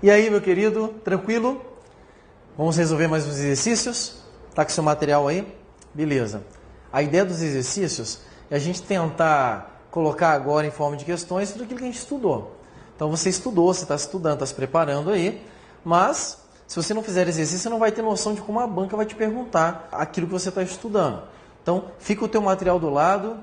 E aí, meu querido, tranquilo? Vamos resolver mais uns exercícios? Tá com seu material aí? Beleza. A ideia dos exercícios é a gente tentar colocar agora em forma de questões tudo aquilo que a gente estudou. Então você estudou, você está estudando, está se preparando aí, mas se você não fizer exercício, você não vai ter noção de como a banca vai te perguntar aquilo que você está estudando. Então, fica o teu material do lado,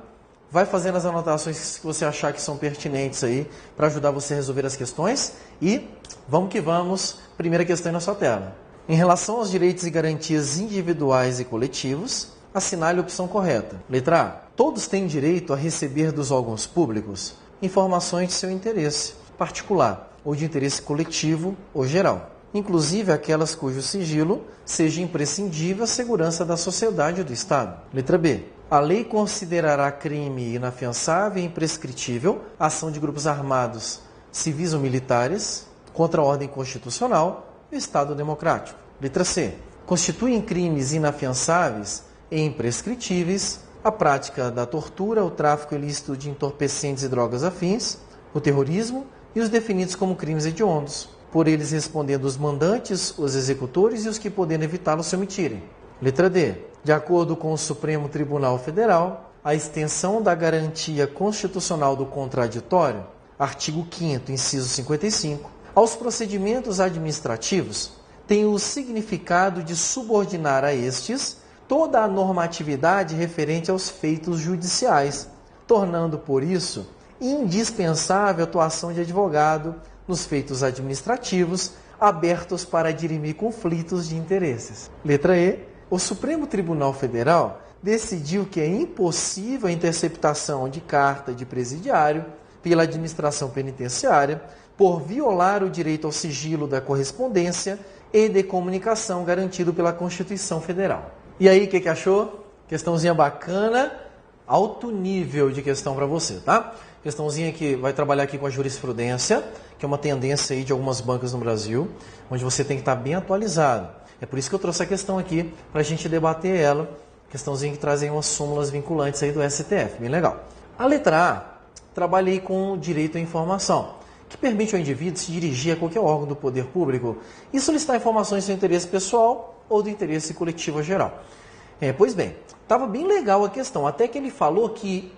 vai fazendo as anotações que você achar que são pertinentes aí para ajudar você a resolver as questões e vamos que vamos, primeira questão aí na sua tela. Em relação aos direitos e garantias individuais e coletivos, assinale a opção correta. Letra A. Todos têm direito a receber dos órgãos públicos informações de seu interesse particular ou de interesse coletivo ou geral, inclusive aquelas cujo sigilo seja imprescindível à segurança da sociedade e do Estado. Letra B. A lei considerará crime inafiançável e imprescritível a ação de grupos armados, civis ou militares, contra a ordem constitucional e o Estado democrático. Letra C. Constituem crimes inafiançáveis e imprescritíveis a prática da tortura, o tráfico ilícito de entorpecentes e drogas afins, o terrorismo e os definidos como crimes hediondos, por eles respondendo os mandantes, os executores e os que podendo evitá-lo se omitirem. Letra D. De acordo com o Supremo Tribunal Federal, a extensão da garantia constitucional do contraditório, artigo 5º, inciso 55, aos procedimentos administrativos tem o significado de subordinar a estes toda a normatividade referente aos feitos judiciais, tornando, por isso, indispensável a atuação de advogado nos feitos administrativos abertos para dirimir conflitos de interesses. Letra E. O Supremo Tribunal Federal decidiu que é impossível a interceptação de carta de presidiário pela administração penitenciária por violar o direito ao sigilo da correspondência e de comunicação garantido pela Constituição Federal. E aí, o que achou? Questãozinha bacana, alto nível de questão para você, tá? Questãozinha que vai trabalhar aqui com a jurisprudência, que é uma tendência aí de algumas bancas no Brasil, onde você tem que estar bem atualizado. É por isso que eu trouxe a questão aqui, para a gente debater ela. Questãozinha que traz aí umas súmulas vinculantes aí do STF, bem legal. A letra A, trabalhei com o direito à informação, que permite ao indivíduo se dirigir a qualquer órgão do poder público e solicitar informações do seu interesse pessoal ou do interesse coletivo geral. Pois bem, estava bem legal a questão, até que ele falou que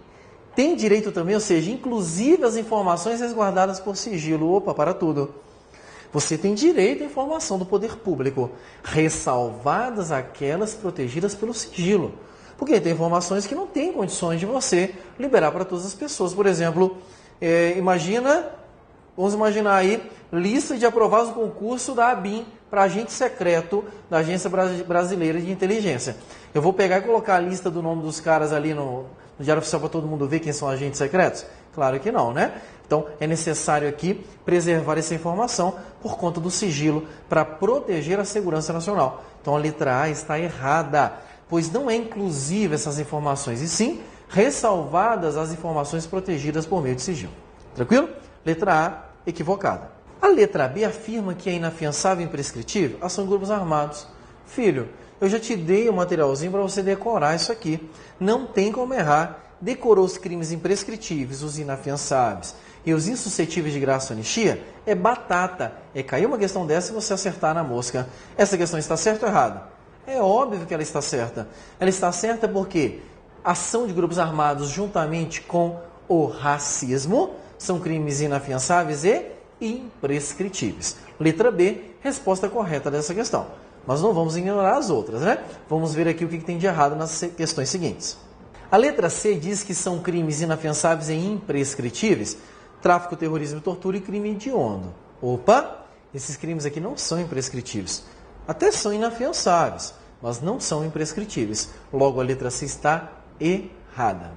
tem direito também, ou seja, inclusive as informações resguardadas por sigilo. Opa, para tudo. Você tem direito à informação do poder público, ressalvadas aquelas protegidas pelo sigilo. Porque tem informações que não tem condições de você liberar para todas as pessoas. Por exemplo, vamos imaginar aí, lista de aprovados do concurso da ABIN para agente secreto da Agência Brasileira de Inteligência. Eu vou pegar e colocar a lista do nome dos caras ali no Diário Oficial para todo mundo ver quem são agentes secretos? Claro que não, né? Então, é necessário aqui preservar essa informação por conta do sigilo para proteger a segurança nacional. Então, a letra A está errada, pois não é inclusive essas informações, e sim ressalvadas as informações protegidas por meio de sigilo. Tranquilo? Letra A, equivocada. A letra B afirma que é inafiançável e imprescritível a ação de grupos armados. Filho, eu já te dei o materialzinho para você decorar isso aqui. Não tem como errar. Decorou os crimes imprescritíveis, os inafiançáveis e os insuscetíveis de graça ou anistia? É batata. É cair uma questão dessa e você acertar na mosca. Essa questão está certa ou errada? É óbvio que ela está certa. Ela está certa porque ação de grupos armados juntamente com o racismo são crimes inafiançáveis e imprescritíveis. Letra B, resposta correta dessa questão. Mas não vamos ignorar as outras, né? Vamos ver aqui o que tem de errado nas questões seguintes. A letra C diz que são crimes inafiançáveis e imprescritíveis tráfico, terrorismo, tortura e crime hediondo. Opa! Esses crimes aqui não são imprescritíveis. Até são inafiançáveis, mas não são imprescritíveis. Logo, a letra C está errada.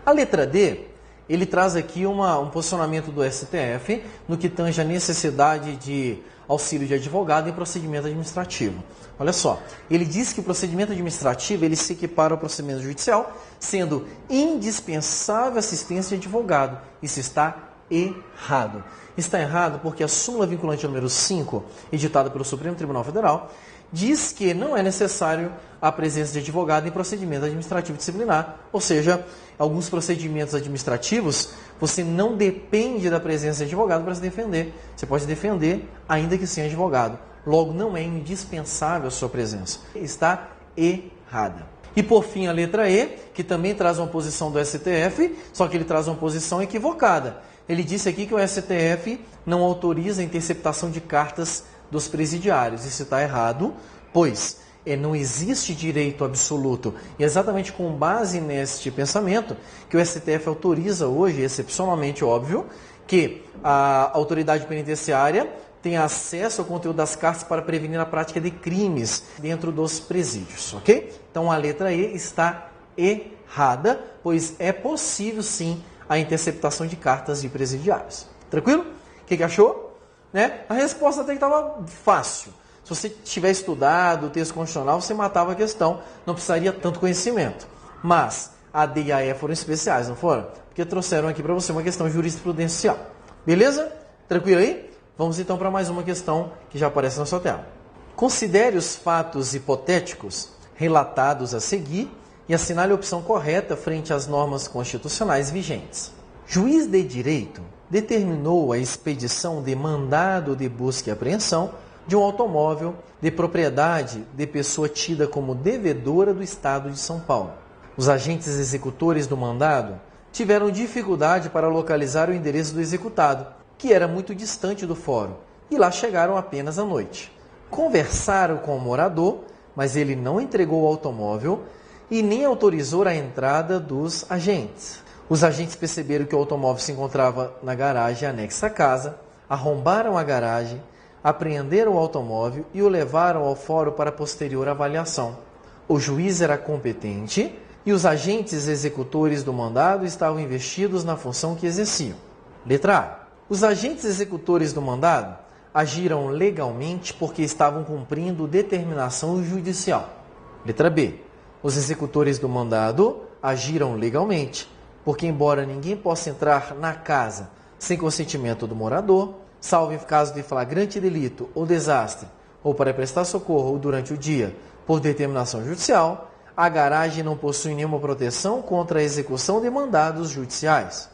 A letra D, ele traz aqui um posicionamento do STF no que tange a necessidade de auxílio de advogado em procedimento administrativo. Olha só, ele diz que o procedimento administrativo ele se equipara ao procedimento judicial, sendo indispensável assistência de advogado. Isso está errado. Está errado porque a súmula vinculante número 5, editada pelo Supremo Tribunal Federal, diz que não é necessário a presença de advogado em procedimento administrativo disciplinar, ou seja, alguns procedimentos administrativos você não depende da presença de advogado para se defender. Você pode se defender ainda que sem advogado. Logo, não é indispensável a sua presença. Está errada. E por fim, a letra E, que também traz uma posição do STF, só que ele traz uma posição equivocada. Ele disse aqui que o STF não autoriza a interceptação de cartas dos presidiários. Isso está errado, pois não existe direito absoluto. E é exatamente com base neste pensamento que o STF autoriza hoje, excepcionalmente óbvio, que a autoridade penitenciária tem acesso ao conteúdo das cartas para prevenir a prática de crimes dentro dos presídios, ok? Então a letra E está errada, pois é possível sim a interceptação de cartas de presidiários. Tranquilo? O que achou? Né? A resposta até que estava fácil. Se você tiver estudado o texto constitucional, você matava a questão, não precisaria tanto conhecimento. Mas a D e a E foram especiais, não foram? Porque trouxeram aqui para você uma questão jurisprudencial. Beleza? Tranquilo aí? Vamos então para mais uma questão que já aparece na sua tela. Considere os fatos hipotéticos relatados a seguir e assinale a opção correta frente às normas constitucionais vigentes. Juiz de direito determinou a expedição de mandado de busca e apreensão de um automóvel de propriedade de pessoa tida como devedora do Estado de São Paulo. Os agentes executores do mandado tiveram dificuldade para localizar o endereço do executado, que era muito distante do fórum, e lá chegaram apenas à noite. Conversaram com o morador, mas ele não entregou o automóvel e nem autorizou a entrada dos agentes. Os agentes perceberam que o automóvel se encontrava na garagem anexa à casa, arrombaram a garagem, apreenderam o automóvel e o levaram ao fórum para posterior avaliação. O juiz era competente e os agentes executores do mandado estavam investidos na função que exerciam. Letra A. Os agentes executores do mandado agiram legalmente porque estavam cumprindo determinação judicial. Letra B. Os executores do mandado agiram legalmente porque, embora ninguém possa entrar na casa sem consentimento do morador, salvo em caso de flagrante delito ou desastre, ou para prestar socorro durante o dia por determinação judicial, a garagem não possui nenhuma proteção contra a execução de mandados judiciais.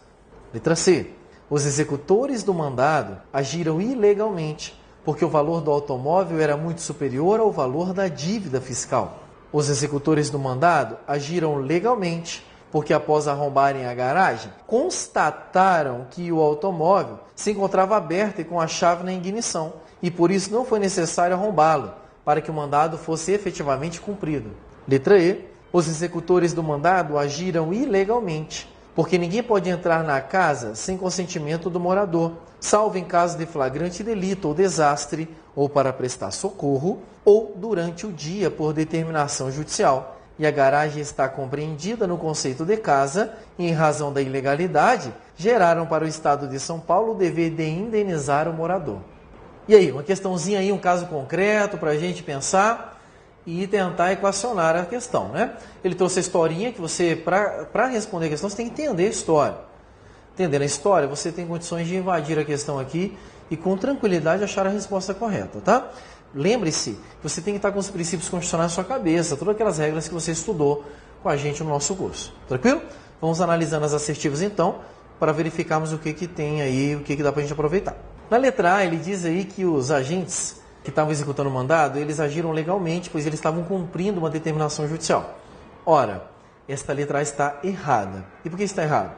Letra C. Os executores do mandado agiram ilegalmente, porque o valor do automóvel era muito superior ao valor da dívida fiscal. Os executores do mandado agiram legalmente, porque após arrombarem a garagem, constataram que o automóvel se encontrava aberto e com a chave na ignição, e por isso não foi necessário arrombá-lo, para que o mandado fosse efetivamente cumprido. Letra E. Os executores do mandado agiram ilegalmente, porque ninguém pode entrar na casa sem consentimento do morador, salvo em caso de flagrante delito ou desastre, ou para prestar socorro, ou durante o dia por determinação judicial. E a garagem está compreendida no conceito de casa, e em razão da ilegalidade, geraram para o Estado de São Paulo o dever de indenizar o morador. E aí, uma questãozinha aí, um caso concreto para a gente pensar e tentar equacionar a questão, né? Ele trouxe a historinha que você, para responder a questão, você tem que entender a história. Entendendo a história, você tem condições de invadir a questão aqui e com tranquilidade achar a resposta correta, tá? Lembre-se que você tem que estar com os princípios constitucionais na sua cabeça, todas aquelas regras que você estudou com a gente no nosso curso. Tranquilo? Vamos analisando as assertivas então, para verificarmos o que tem aí, o que dá para a gente aproveitar. Na letra A, ele diz aí que os agentes que estavam executando o mandado, eles agiram legalmente, pois eles estavam cumprindo uma determinação judicial. Ora, esta letra A está errada. E por que está errada?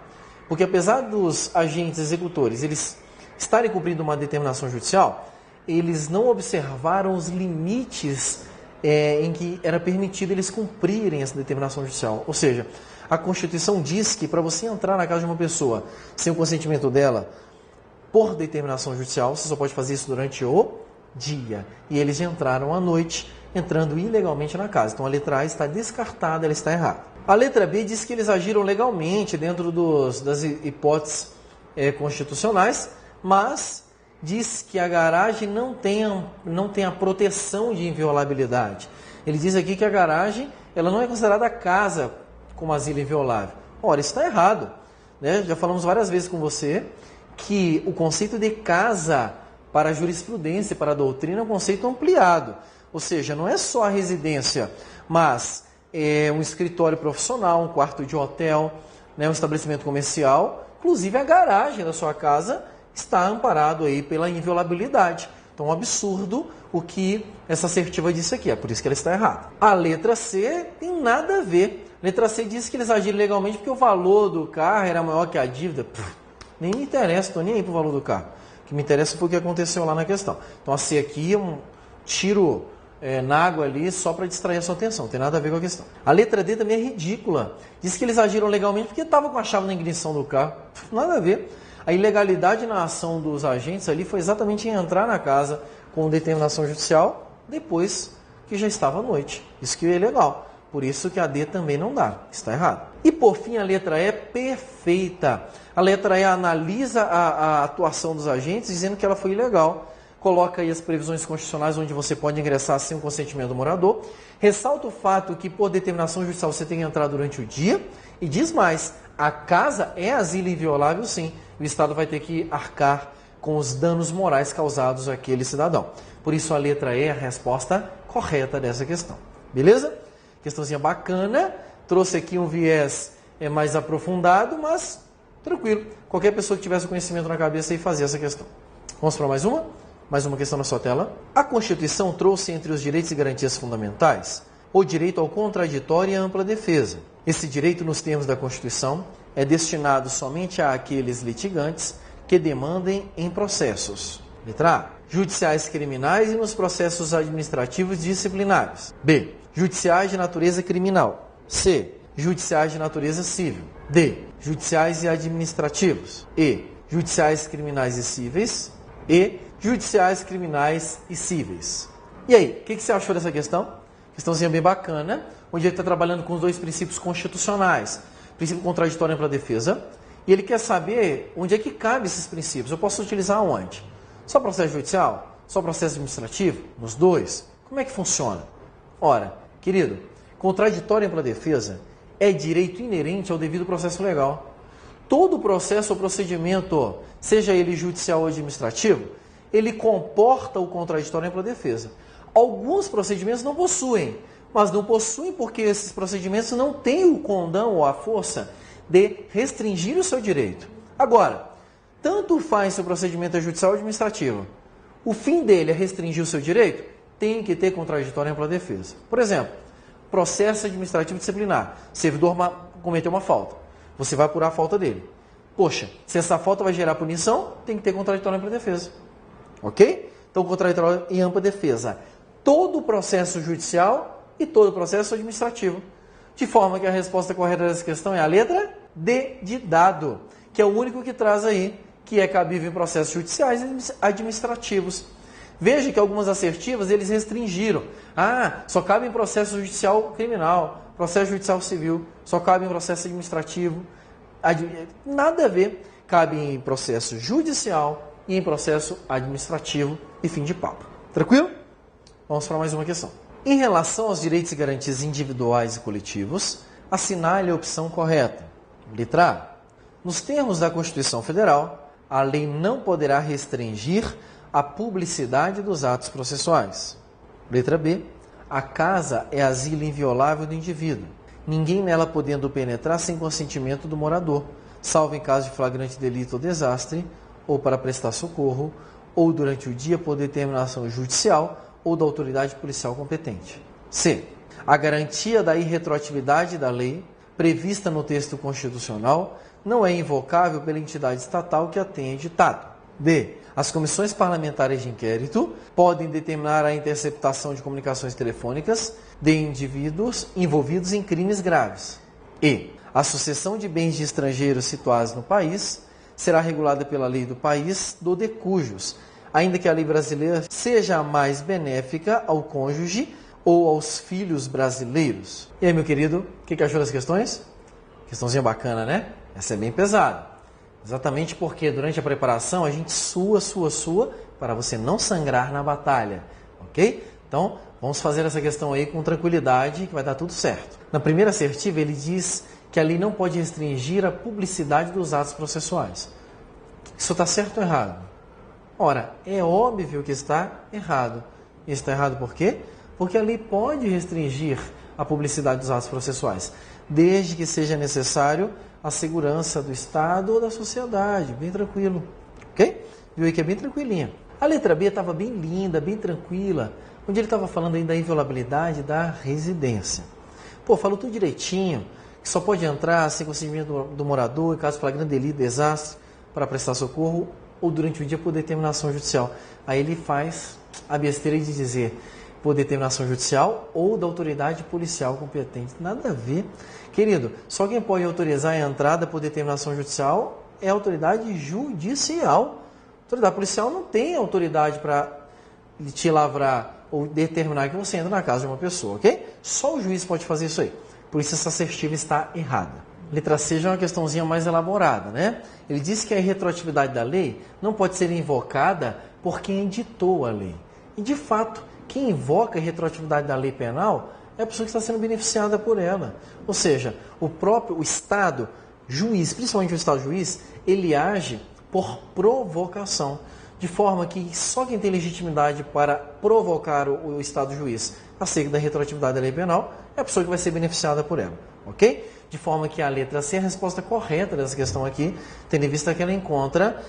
Porque apesar dos agentes executores eles estarem cumprindo uma determinação judicial, eles não observaram os limites em que era permitido eles cumprirem essa determinação judicial. Ou seja, a Constituição diz que para você entrar na casa de uma pessoa sem o consentimento dela por determinação judicial, você só pode fazer isso durante o dia. E eles entraram à noite, entrando ilegalmente na casa. Então a letra A está descartada, ela está errada. A letra B diz que eles agiram legalmente dentro das hipóteses constitucionais, mas diz que a garagem não tem a proteção de inviolabilidade. Ele diz aqui que a garagem ela não é considerada casa como asilo inviolável. Ora, isso está errado, né? Já falamos várias vezes com você que o conceito de casa para a jurisprudência, para a doutrina, é um conceito ampliado. Ou seja, não é só a residência, mas é um escritório profissional, um quarto de hotel, né, um estabelecimento comercial, inclusive a garagem da sua casa está amparado aí pela inviolabilidade. Então, um absurdo o que essa assertiva disse aqui, é por isso que ela está errada. A letra C tem nada a ver. A letra C diz que eles agiram legalmente porque o valor do carro era maior que a dívida. Nem me interessa, estou nem aí para o valor do carro. O que me interessa foi o que aconteceu lá na questão. Então, a C aqui é um tiro na água ali só para distrair a sua atenção, não tem nada a ver com a questão. A letra D também é ridícula. Diz que eles agiram legalmente porque estavam com a chave na ignição do carro. Nada a ver. A ilegalidade na ação dos agentes ali foi exatamente em entrar na casa com determinação judicial depois que já estava à noite. Isso que é ilegal. Por isso que a D também não dá. Está errado. E por fim, a letra E é perfeita. A letra E analisa a atuação dos agentes dizendo que ela foi ilegal. Coloca aí as previsões constitucionais onde você pode ingressar sem o consentimento do morador. Ressalta o fato que por determinação judicial você tem que entrar durante o dia. E diz mais, a casa é asilo inviolável sim. O Estado vai ter que arcar com os danos morais causados àquele cidadão. Por isso a letra E é a resposta correta dessa questão. Beleza? Questãozinha bacana. Trouxe aqui um viés mais aprofundado, mas tranquilo. Qualquer pessoa que tivesse o conhecimento na cabeça aí fazia essa questão. Vamos para mais uma? Mais uma questão na sua tela. A Constituição trouxe entre os direitos e garantias fundamentais o direito ao contraditório e à ampla defesa. Esse direito, nos termos da Constituição, é destinado somente àqueles litigantes que demandem em processos. Letra A. Judiciais criminais e nos processos administrativos disciplinares. B. Judiciais de natureza criminal. C. Judiciais de natureza civil. D. Judiciais e administrativos. E. Judiciais criminais e cíveis. E. Judiciais criminais e cíveis. E aí, o que você achou dessa questão? Questãozinha bem bacana, onde ele está trabalhando com os dois princípios constitucionais. Princípio contraditório e ampla defesa. E ele quer saber onde é que cabe esses princípios. Eu posso utilizar onde? Só processo judicial? Só processo administrativo? Nos dois? Como é que funciona? Ora, querido, contraditório e ampla defesa é direito inerente ao devido processo legal. Todo processo ou procedimento, seja ele judicial ou administrativo, ele comporta o contraditório e ampla defesa. Alguns procedimentos não possuem, mas não possuem porque esses procedimentos não têm o condão ou a força de restringir o seu direito. Agora, tanto faz se o procedimento é judicial ou administrativo. O fim dele é restringir o seu direito, tem que ter contraditório e ampla defesa. Por exemplo, processo administrativo disciplinar. Servidor cometeu uma falta. Você vai apurar a falta dele. Poxa, se essa falta vai gerar punição, tem que ter contraditório e ampla defesa. Ok? Então, contraditório e ampla defesa. Todo processo judicial e todo processo administrativo. De forma que a resposta correta dessa questão é a letra D de dado, que é o único que traz aí, que é cabível em processos judiciais e administrativos. Veja que algumas assertivas eles restringiram. Só cabe em processo judicial criminal, processo judicial civil, só cabe em processo administrativo. Nada a ver. Cabe em processo judicial e em processo administrativo e fim de papo. Tranquilo? Vamos para mais uma questão. Em relação aos direitos e garantias individuais e coletivos, assinale a opção correta. Letra A. Nos termos da Constituição Federal, a lei não poderá restringir a publicidade dos atos processuais. Letra B. A casa é asilo inviolável do indivíduo, ninguém nela podendo penetrar sem consentimento do morador, salvo em caso de flagrante delito ou desastre, ou para prestar socorro, ou durante o dia por determinação judicial ou da autoridade policial competente. C. A garantia da irretroatividade da lei, prevista no texto constitucional, não é invocável pela entidade estatal que a tenha editado. D. As comissões parlamentares de inquérito podem determinar a interceptação de comunicações telefônicas de indivíduos envolvidos em crimes graves. E. A sucessão de bens de estrangeiros situados no país será regulada pela lei do país do de cujos, ainda que a lei brasileira seja mais benéfica ao cônjuge ou aos filhos brasileiros. E aí, meu querido, o que achou das questões? Questãozinha bacana, né? Essa é bem pesada. Exatamente porque durante a preparação a gente sua para você não sangrar na batalha, ok? Então, vamos fazer essa questão aí com tranquilidade que vai dar tudo certo. Na primeira assertiva ele diz que a lei não pode restringir a publicidade dos atos processuais. Isso está certo ou errado? Ora, é óbvio que está errado. E está errado por quê? Porque a lei pode restringir a publicidade dos atos processuais, desde que seja necessário a segurança do Estado ou da sociedade, bem tranquilo, ok? Viu aí que é bem tranquilinha. A letra B estava bem linda, bem tranquila, onde ele estava falando aí da inviolabilidade da residência. Pô, falou tudo direitinho, que só pode entrar sem consentimento do morador, em caso de flagrante delito, desastre, para prestar socorro ou durante o dia por determinação judicial. Aí ele faz a besteira de dizer por determinação judicial ou da autoridade policial competente. Nada a ver. Querido, só quem pode autorizar a entrada por determinação judicial é a autoridade judicial. A autoridade policial não tem autoridade para te lavrar ou determinar que você entra na casa de uma pessoa, ok? Só o juiz pode fazer isso aí. Por isso essa assertiva está errada. Letra C já é uma questãozinha mais elaborada, né? Ele diz que a irretroatividade da lei não pode ser invocada por quem editou a lei. E, de fato, quem invoca a retroatividade da lei penal é a pessoa que está sendo beneficiada por ela. Ou seja, o Estado juiz, principalmente o Estado juiz, ele age por provocação, de forma que só quem tem legitimidade para provocar o Estado juiz acerca da retroatividade da lei penal é a pessoa que vai ser beneficiada por ela, ok? De forma que a letra C é a resposta correta dessa questão aqui, tendo em vista que ela encontra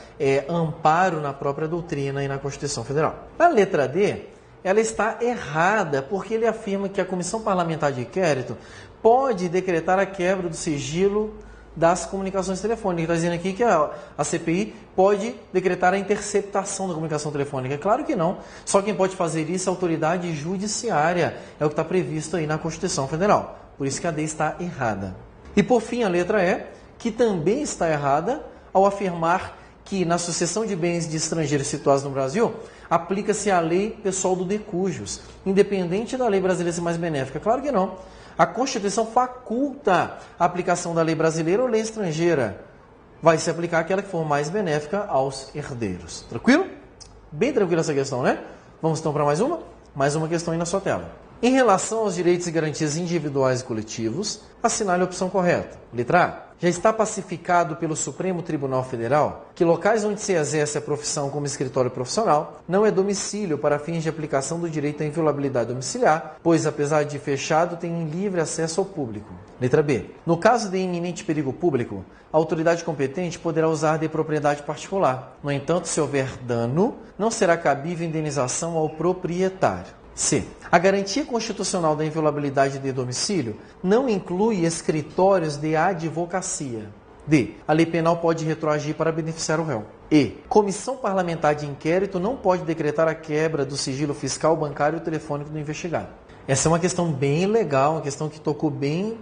amparo na própria doutrina e na Constituição Federal. A letra D, ela está errada, porque ele afirma que a Comissão Parlamentar de Inquérito pode decretar a quebra do sigilo das comunicações telefônicas. Está dizendo aqui que a CPI pode decretar a interceptação da comunicação telefônica. Claro que não. Só quem pode fazer isso é a autoridade judiciária. É o que está previsto aí na Constituição Federal. Por isso que a D está errada. E por fim, a letra E, que também está errada ao afirmar que na sucessão de bens de estrangeiros situados no Brasil, aplica-se a lei pessoal do decujus, independente da lei brasileira ser mais benéfica. Claro que não. A Constituição faculta a aplicação da lei brasileira ou lei estrangeira. Vai se aplicar aquela que for mais benéfica aos herdeiros. Tranquilo? Bem tranquila essa questão, né? Vamos então para mais uma? Mais uma questão aí na sua tela. Em relação aos direitos e garantias individuais e coletivos, assinale a opção correta. Letra A. Já está pacificado pelo Supremo Tribunal Federal que locais onde se exerce a profissão como escritório profissional não é domicílio para fins de aplicação do direito à inviolabilidade domiciliar, pois, apesar de fechado, tem livre acesso ao público. Letra B. No caso de iminente perigo público, a autoridade competente poderá usar de propriedade particular. No entanto, se houver dano, não será cabível indenização ao proprietário. C. A garantia constitucional da inviolabilidade de domicílio não inclui escritórios de advocacia. D. A lei penal pode retroagir para beneficiar o réu. E. Comissão parlamentar de inquérito não pode decretar a quebra do sigilo fiscal, bancário e telefônico do investigado. Essa é uma questão bem legal, uma questão que tocou bem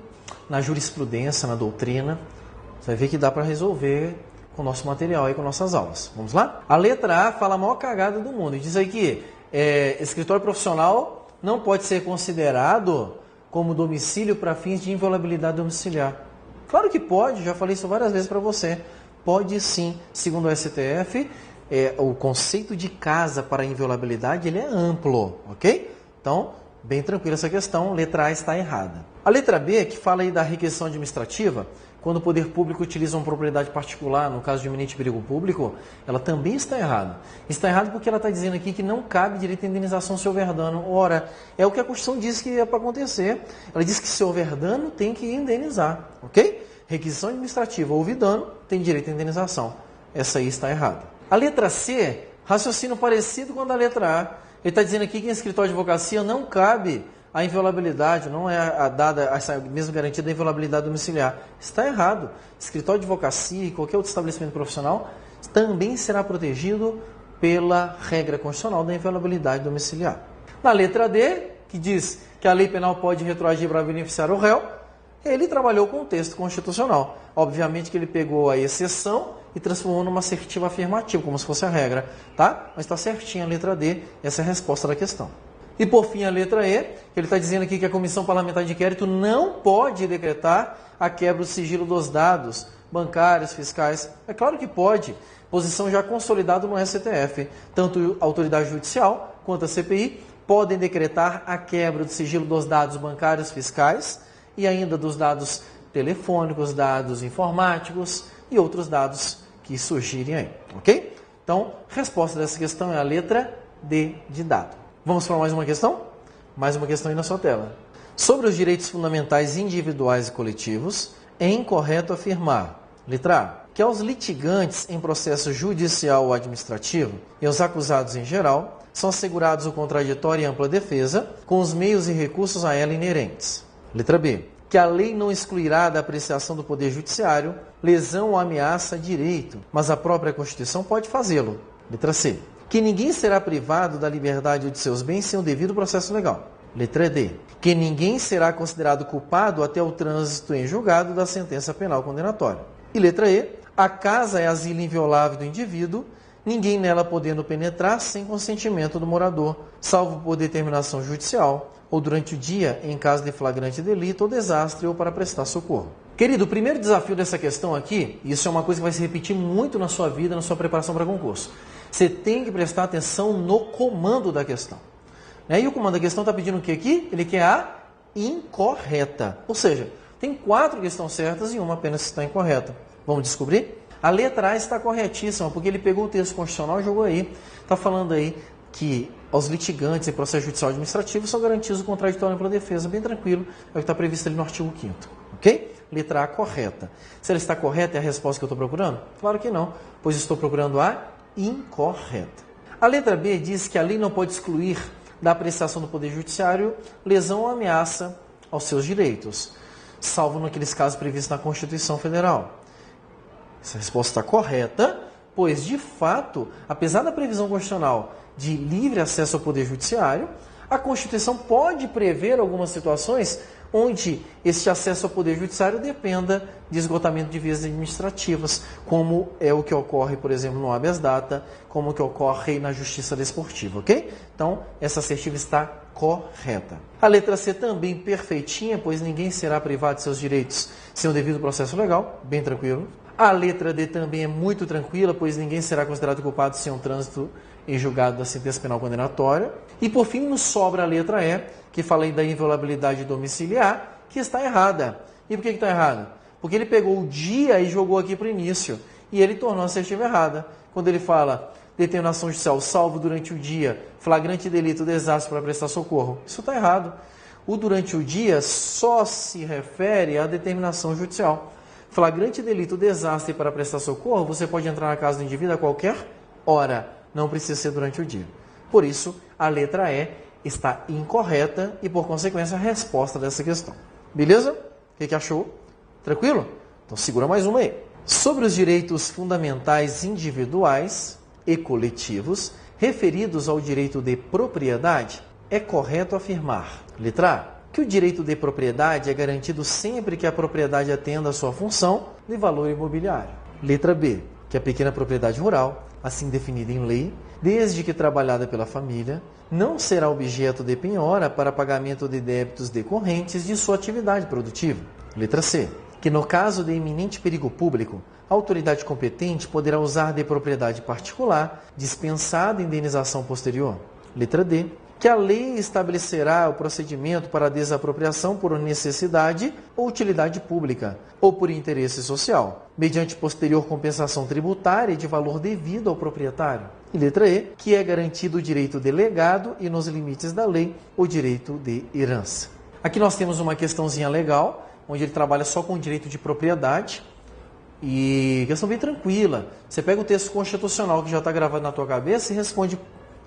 na jurisprudência, na doutrina. Você vai ver que dá para resolver com o nosso material e com nossas aulas. Vamos lá? A letra A fala a maior cagada do mundo. E diz aí que escritório profissional não pode ser considerado como domicílio para fins de inviolabilidade domiciliar. Claro que pode, já falei isso várias vezes para você. Pode sim, segundo o STF, o conceito de casa para inviolabilidade ele é amplo, ok? Então, bem tranquila essa questão, letra A está errada. A letra B, que fala aí da requisição administrativa, quando o poder público utiliza uma propriedade particular, no caso de iminente perigo público, ela também está errada. Está errado porque ela está dizendo aqui que não cabe direito à indenização se houver dano. Ora, é o que a Constituição diz que é para acontecer. Ela diz que se houver dano, tem que indenizar, ok? Requisição administrativa, houve dano, tem direito à indenização. Essa aí está errada. A letra C, raciocínio parecido com a da letra A. Ele está dizendo aqui que em escritório de advocacia não cabe a inviolabilidade, não é dada essa mesma garantia da inviolabilidade domiciliar. Está errado. Escritório de advocacia e qualquer outro estabelecimento profissional também será protegido pela regra constitucional da inviolabilidade domiciliar. Na letra D, que diz que a lei penal pode retroagir para beneficiar o réu, ele trabalhou com o texto constitucional. Obviamente que ele pegou a exceção e transformou numa assertiva afirmativa, como se fosse a regra, tá? Mas está certinha a letra D, essa é a resposta da questão. E por fim a letra E, que ele está dizendo aqui que a Comissão Parlamentar de Inquérito não pode decretar a quebra do sigilo dos dados bancários, fiscais. É claro que pode, posição já consolidada no STF. Tanto a autoridade judicial quanto a CPI podem decretar a quebra do sigilo dos dados bancários, fiscais e ainda dos dados telefônicos, dados informáticos e outros dados que surgirem aí, ok? Então, a resposta dessa questão é a letra D de dado. Vamos para mais uma questão? Mais uma questão aí na sua tela. Sobre os direitos fundamentais individuais e coletivos, é incorreto afirmar, letra A, que aos litigantes em processo judicial ou administrativo e aos acusados em geral, são assegurados o contraditório e ampla defesa com os meios e recursos a ela inerentes. Letra B, que a lei não excluirá da apreciação do Poder Judiciário lesão ou ameaça a direito, mas a própria Constituição pode fazê-lo. Letra C, que ninguém será privado da liberdade ou de seus bens sem o devido processo legal. Letra D, que ninguém será considerado culpado até o trânsito em julgado da sentença penal condenatória. E letra E, a casa é asilo inviolável do indivíduo, ninguém nela podendo penetrar sem consentimento do morador, salvo por determinação judicial, ou durante o dia, em caso de flagrante delito ou desastre, ou para prestar socorro. Querido, o primeiro desafio dessa questão aqui, e isso é uma coisa que vai se repetir muito na sua vida, na sua preparação para concurso, você tem que prestar atenção no comando da questão. E o comando da questão está pedindo o que aqui? Ele quer a incorreta. Ou seja, tem 4 que estão certas e uma apenas está incorreta. Vamos descobrir? A letra A está corretíssima, porque ele pegou o texto constitucional e jogou aí. Está falando aí que aos litigantes em processo judicial administrativo são garantidos o contraditório pela defesa, bem tranquilo, é o que está previsto ali no artigo 5º. Ok? Letra A correta. Se ela está correta, é a resposta que eu estou procurando? Claro que não, pois estou procurando a incorreta. A letra B diz que a lei não pode excluir da apreciação do Poder Judiciário lesão ou ameaça aos seus direitos, salvo naqueles casos previstos na Constituição Federal. Essa resposta está correta, pois, de fato, apesar da previsão constitucional de livre acesso ao Poder Judiciário, a Constituição pode prever algumas situações onde este acesso ao Poder Judiciário dependa de esgotamento de vias administrativas, como é o que ocorre, por exemplo, no habeas data, como o que ocorre na Justiça Desportiva, ok? Então, essa assertiva está correta. A letra C também perfeitinha, pois ninguém será privado de seus direitos sem o devido processo legal, bem tranquilo. A letra D também é muito tranquila, pois ninguém será considerado culpado sem um trânsito em julgado da sentença penal condenatória. E, por fim, nos sobra a letra E, que fala aí da inviolabilidade domiciliar, que está errada. E por que está errada? Porque ele pegou o dia e jogou aqui para o início, e ele tornou a assertiva errada. Quando ele fala determinação judicial salvo durante o dia, flagrante delito, desastre para prestar socorro. Isso está errado. O durante o dia só se refere à determinação judicial. Flagrante delito, desastre para prestar socorro, você pode entrar na casa do indivíduo a qualquer hora. Não precisa ser durante o dia. Por isso, a letra E está incorreta e, por consequência, a resposta dessa questão. Beleza? O que achou? Tranquilo? Então, segura mais uma aí. Sobre os direitos fundamentais individuais e coletivos referidos ao direito de propriedade, é correto afirmar, letra A, que o direito de propriedade é garantido sempre que a propriedade atenda à sua função de valor imobiliário. Letra B, que a pequena propriedade rural, assim definida em lei, desde que trabalhada pela família, não será objeto de penhora para pagamento de débitos decorrentes de sua atividade produtiva. Letra C, que no caso de iminente perigo público, a autoridade competente poderá usar de propriedade particular, dispensada indenização posterior. Letra D, que a lei estabelecerá o procedimento para a desapropriação por necessidade ou utilidade pública, ou por interesse social, mediante posterior compensação tributária de valor devido ao proprietário. E letra E, que é garantido o direito de legado e, nos limites da lei, o direito de herança. Aqui nós temos uma questãozinha legal, onde ele trabalha só com o direito de propriedade, e questão bem tranquila. Você pega o texto constitucional que já está gravado na tua cabeça e responde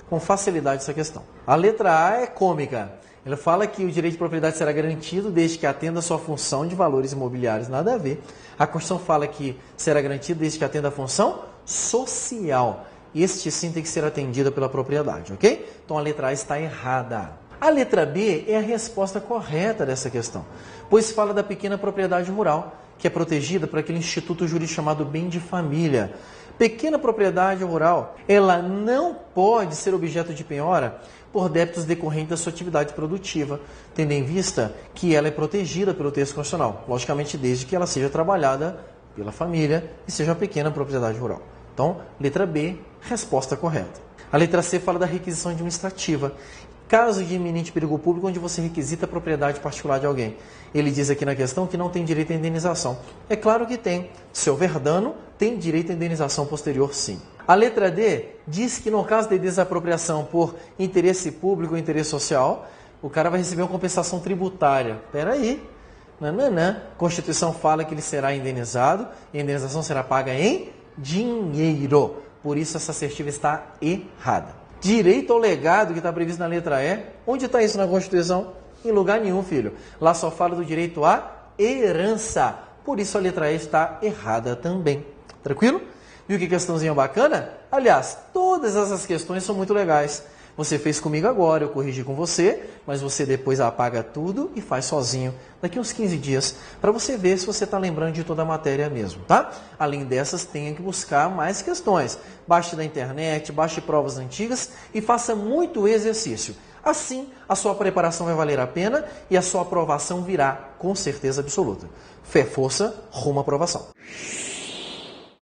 com facilidade essa questão. A letra A é cômica. Ela fala que o direito de propriedade será garantido desde que atenda a sua função de valores imobiliários. Nada a ver. A Constituição fala que será garantido desde que atenda a função social. Este sim tem que ser atendida pela propriedade, ok? Então a letra A está errada. A letra B é a resposta correta dessa questão, pois fala da pequena propriedade rural, que é protegida por aquele instituto jurídico chamado bem de família. Pequena propriedade rural, ela não pode ser objeto de penhora por débitos decorrentes da sua atividade produtiva, tendo em vista que ela é protegida pelo texto constitucional, logicamente desde que ela seja trabalhada pela família e seja uma pequena propriedade rural. Então, letra B, resposta correta. A letra C fala da requisição administrativa. Caso de iminente perigo público, onde você requisita a propriedade particular de alguém. Ele diz aqui na questão que não tem direito à indenização. É claro que tem. Se houver dano, tem direito à indenização posterior, sim. A letra D diz que no caso de desapropriação por interesse público ou interesse social, o cara vai receber uma compensação tributária. Peraí, nananã. Constituição fala que ele será indenizado e a indenização será paga em dinheiro. Por isso essa assertiva está errada. Direito ao legado que está previsto na letra E. Onde está isso na Constituição? Em lugar nenhum, filho. Lá só fala do direito à herança. Por isso a letra E está errada também. Tranquilo? Viu que questãozinha bacana? Aliás, todas essas questões são muito legais. Você fez comigo agora, eu corrigi com você, mas você depois apaga tudo e faz sozinho daqui uns 15 dias, para você ver se você está lembrando de toda a matéria mesmo, tá? Além dessas, tenha que buscar mais questões. Baixe da internet, baixe provas antigas e faça muito exercício. Assim, a sua preparação vai valer a pena e a sua aprovação virá com certeza absoluta. Fé, força, rumo à aprovação.